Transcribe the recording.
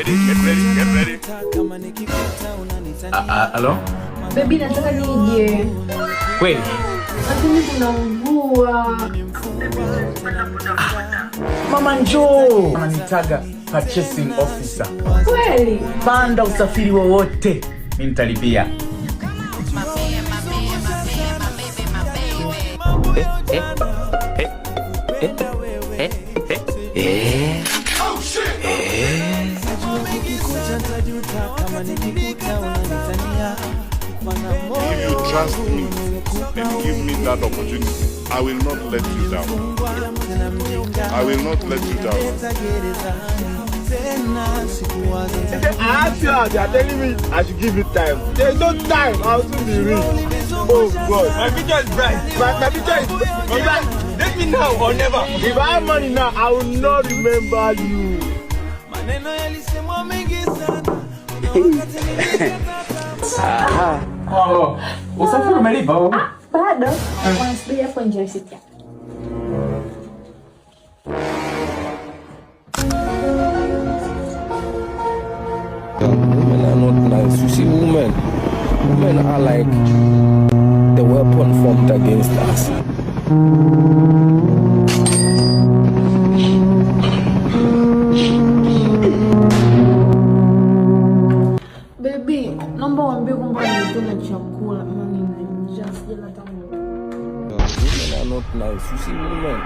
ready. Hello? Baby, nataka nije. Kweli? Lakini kuna mvua. Mama njoo. Ananitaga purchasing officer. Kweli? Panda usafiri wowote, mimi nitalipia. If you trust me and give me that opportunity, I will not let you down. I will not let you down. I asked you, they are telling me I should give you time. There's no time, I'll soon be rich. Oh God, my future is bright. My future is bright. Let me now or never. If I have money now, I will not remember you. Oh, usafiri umelipa? Bado. Wanasubiri hapo nje usiti. Women are not nice. You see, women are like the weapon formed against us. Baby, naomba uambie kwamba nituna chakula. Mami, just jela tangu. Women are not nice. You see, women